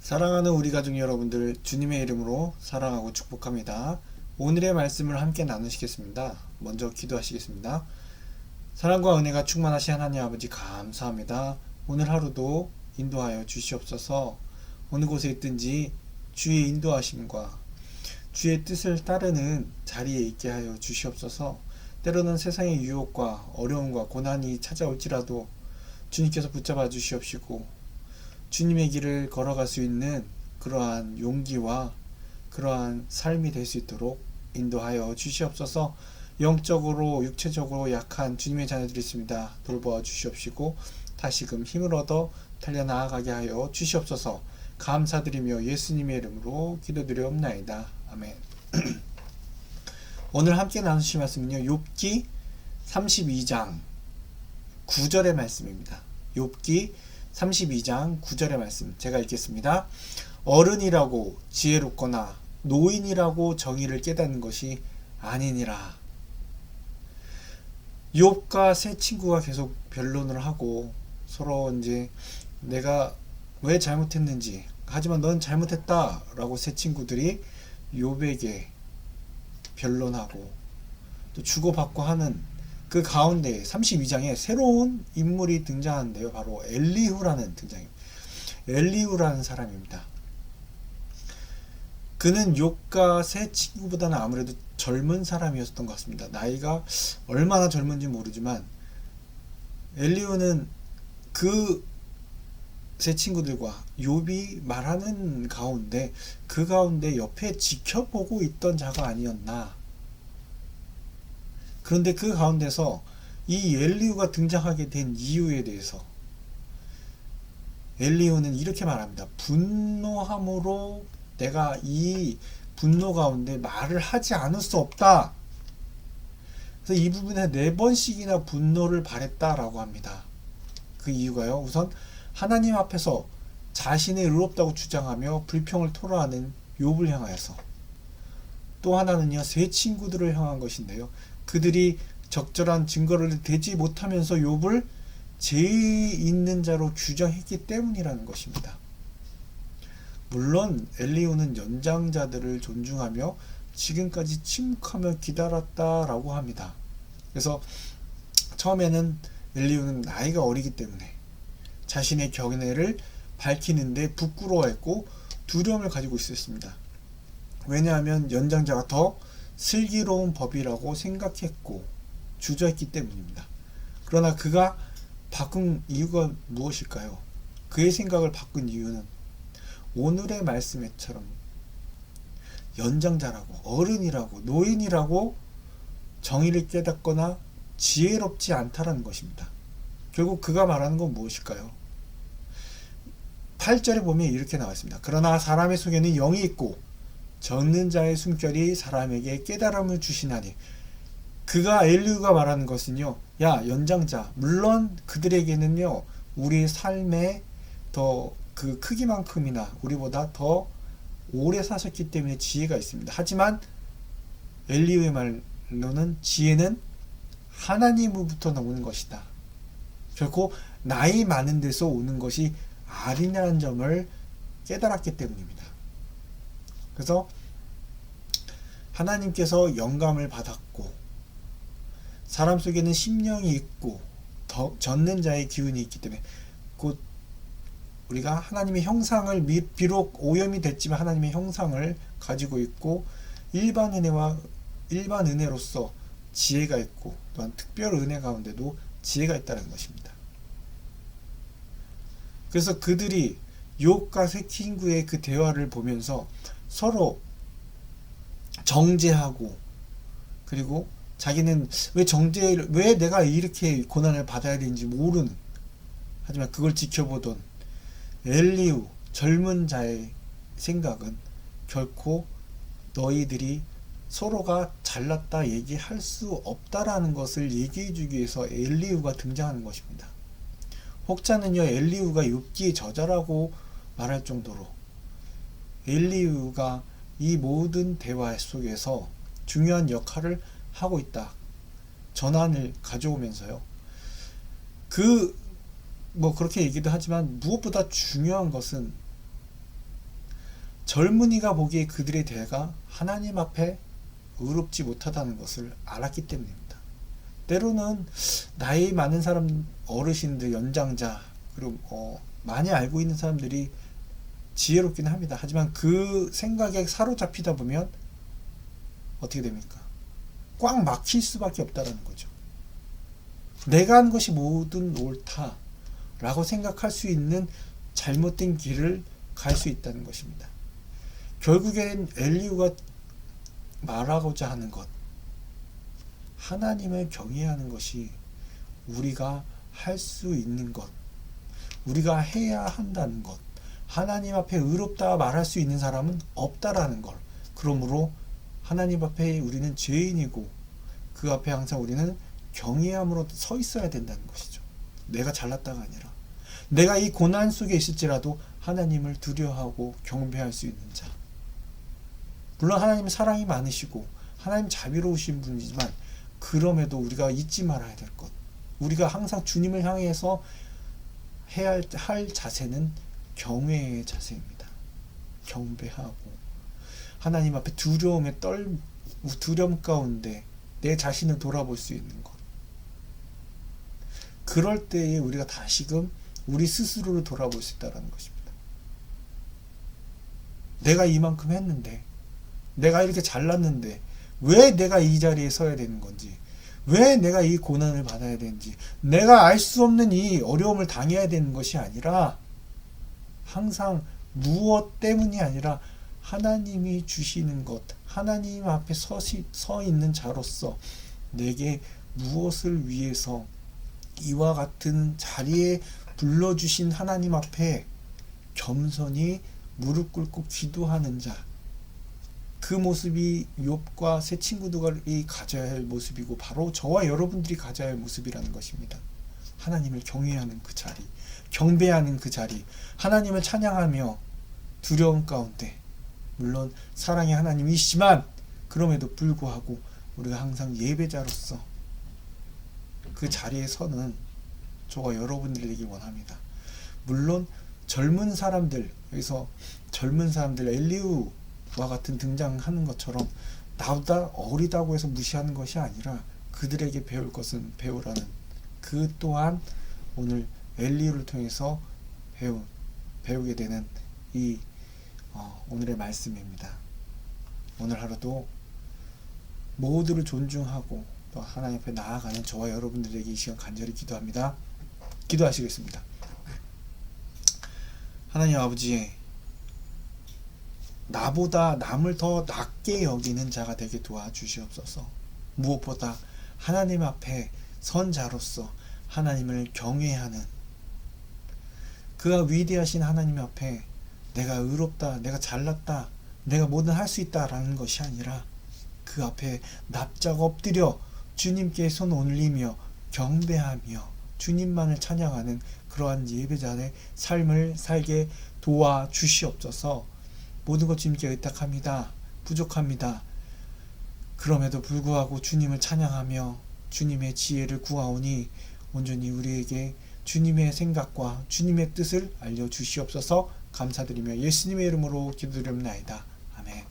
사랑하는 우리 가족 여러분들, 주님의 이름으로 사랑하고 축복합니다. 오늘의 말씀을 함께 나누시겠습니다. 먼저 기도하시겠습니다. 사랑과 은혜가 충만하신 하나님 아버지, 감사합니다. 오늘 하루도 인도하여 주시옵소서. 어느 곳에 있든지 주의 인도하심과 주의 뜻을 따르는 자리에 있게 하여 주시옵소서. 때로는 세상의 유혹과 어려움과 고난이 찾아올지라도 주님께서 붙잡아 주시옵시고 주님의 길을 걸어갈 수 있는 그러한 용기와 그러한 삶이 될 수 있도록 인도하여 주시옵소서. 영적으로 육체적으로 약한 주님의 자녀들이 있습니다. 돌보아 주시옵시고 다시금 힘을 얻어 달려나아가게 하여 주시옵소서. 감사드리며 예수님의 이름으로 기도드리옵나이다. 아멘. 오늘 함께 나누실 말씀은요, 욥기 32장 9절의 말씀입니다. 욥기 32장 9절의 말씀 제가 읽겠습니다. 어른이라고 지혜롭거나 노인이라고 정의를 깨닫는 것이 아니니라. 욥과 세 친구가 계속 변론을 하고 서로 이제 내가 왜 잘못했는지, 하지만 넌 잘못했다 라고 세 친구들이 욥에게 변론하고 또 주고받고 하는 그 가운데 32장에 새로운 인물이 등장하는데요. 바로 엘리후라는 엘리후라는 사람입니다. 그는 욥과 세 친구보다는 아무래도 젊은 사람이었던 것 같습니다. 나이가 얼마나 젊은지 모르지만 엘리후는 그 세 친구들과 욥이 말하는 가운데 그 가운데 옆에 지켜보고 있던 자가 아니었나. 그런데 그 가운데서 이 엘리후가 등장하게 된 이유에 대해서 엘리후는 이렇게 말합니다. 분노함으로 내가 이 분노 가운데 말을 하지 않을 수 없다. 그래서 이 부분에 4번씩이나 분노를 발했다라고 합니다. 그 이유가요, 우선 하나님 앞에서 자신의 의롭다고 주장하며 불평을 토로하는 욥을 향하여서, 또 하나는요, 세 친구들을 향한 것인데요, 그들이 적절한 증거를 대지 못하면서 욥을 죄 있는 자로 규정했기 때문이라는 것입니다. 물론 엘리후는 연장자들을 존중하며 지금까지 침묵하며 기다렸다라고 합니다. 그래서 처음에는 엘리후는 나이가 어리기 때문에 자신의 견해를 밝히는데 부끄러워했고 두려움을 가지고 있었습니다. 왜냐하면 연장자가 더 슬기로운 법이라고 생각했고 주저했기 때문입니다. 그러나 그가 바꾼 이유가 무엇일까요? 그의 생각을 바꾼 이유는 오늘의 말씀처럼 연장자라고, 어른이라고, 노인이라고 정의를 깨닫거나 지혜롭지 않다라는 것입니다. 결국 그가 말하는 건 무엇일까요? 8절에 보면 이렇게 나와 있습니다. 그러나 사람의 속에는 영이 있고 적는 자의 숨결이 사람에게 깨달음을 주시나니. 그가 엘리후가 말하는 것은요, 야 연장자, 물론 그들에게는요 우리의 삶의 더 그 크기만큼이나 우리보다 더 오래 사셨기 때문에 지혜가 있습니다. 하지만 엘리후의 말로는 지혜는 하나님으로부터 나오는 것이다. 결코 나이 많은 데서 오는 것이 아니라는 점을 깨달았기 때문입니다. 그래서 하나님께서 영감을 받았고 사람 속에는 심령이 있고 젖는 자의 기운이 있기 때문에 곧 우리가 하나님의 형상을 비록 오염이 됐지만 하나님의 형상을 가지고 있고 일반 은혜로서 지혜가 있고 또한 특별 은혜 가운데도 지혜가 있다는 것입니다. 그래서 그들이 욥과 세 친구의 그 대화를 보면서 서로 정죄하고, 그리고 자기는 왜 내가 이렇게 고난을 받아야 되는지 모르는, 하지만 그걸 지켜보던 엘리후 젊은 자의 생각은 결코 너희들이 서로가 잘났다 얘기할 수 없다라는 것을 얘기해 주기 위해서 엘리후가 등장하는 것입니다. 혹자는요 엘리후가 욥기의 저자라고 말할 정도로 엘리후가 이 모든 대화 속에서 중요한 역할을 하고 있다. 전환을 가져오면서요. 그렇게 얘기도 하지만 무엇보다 중요한 것은 젊은이가 보기에 그들의 대가 하나님 앞에 의롭지 못하다는 것을 알았기 때문입니다. 때로는 나이 많은 사람, 어르신들, 연장자, 그리고 많이 알고 있는 사람들이 지혜롭긴 합니다. 하지만 그 생각에 사로잡히다 보면 어떻게 됩니까? 꽉 막힐 수밖에 없다는 거죠. 내가 한 것이 모든 옳다라고 생각할 수 있는 잘못된 길을 갈 수 있다는 것입니다. 결국엔 엘리후가 말하고자 하는 것, 하나님을 경외하는 것이 우리가 할 수 있는 것, 우리가 해야 한다는 것, 하나님 앞에 의롭다 말할 수 있는 사람은 없다라는 걸. 그러므로 하나님 앞에 우리는 죄인이고 그 앞에 항상 우리는 경외함으로 서 있어야 된다는 것이죠. 내가 잘났다가 아니라 내가 이 고난 속에 있을지라도 하나님을 두려워하고 경배할 수 있는 자. 물론 하나님은 사랑이 많으시고 하나님 자비로우신 분이지만 그럼에도 우리가 잊지 말아야 될 것, 우리가 항상 주님을 향해서 해야 할 자세는 경외의 자세입니다. 경배하고 하나님 앞에 두려움 가운데 내 자신을 돌아볼 수 있는 것. 그럴 때에 우리가 다시금 우리 스스로를 돌아볼 수 있다는 것입니다. 내가 이만큼 했는데, 내가 이렇게 잘났는데 왜 내가 이 자리에 서야 되는 건지, 왜 내가 이 고난을 받아야 되는지, 내가 알 수 없는 이 어려움을 당해야 되는 것이 아니라 항상 무엇 때문이 아니라 하나님이 주시는 것, 하나님 앞에 서 있는 자로서 내게 무엇을 위해서 이와 같은 자리에 불러주신 하나님 앞에 겸손히 무릎 꿇고 기도하는 자, 그 모습이 욥과 세 친구들이 가져야 할 모습이고 바로 저와 여러분들이 가져야 할 모습이라는 것입니다. 하나님을 경외하는 그 자리, 경배하는 그 자리, 하나님을 찬양하며 두려움 가운데, 물론 사랑의 하나님이시지만 그럼에도 불구하고 우리가 항상 예배자로서 그 자리에 서는 저와 여러분들이 되길 원합니다. 물론 젊은 사람들, 여기서 젊은 사람들 엘리후와 같은 등장하는 것처럼 나보다 어리다고 해서 무시하는 것이 아니라 그들에게 배울 것은 배우라는, 그 또한 오늘 엘리후를 통해서 배우게 되는 이 오늘의 말씀입니다. 오늘 하루도 모두를 존중하고 또 하나님 앞에 나아가는 저와 여러분들에게 이 시간 간절히 기도합니다. 기도하시겠습니다. 하나님 아버지, 나보다 남을 더 낮게 여기는 자가 되게 도와주시옵소서. 무엇보다 하나님 앞에 선 자로서 하나님을 경외하는, 그가 위대하신 하나님 앞에 내가 의롭다, 내가 잘났다, 내가 뭐든 할 수 있다라는 것이 아니라 그 앞에 납작 엎드려 주님께 손 올리며 경배하며 주님만을 찬양하는 그러한 예배자의 삶을 살게 도와주시옵소서. 모든 것 주님께 의탁합니다. 부족합니다. 그럼에도 불구하고 주님을 찬양하며 주님의 지혜를 구하오니 온전히 우리에게 주님의 생각과 주님의 뜻을 알려주시옵소서. 감사드리며 예수님의 이름으로 기도드립나이다. 아멘.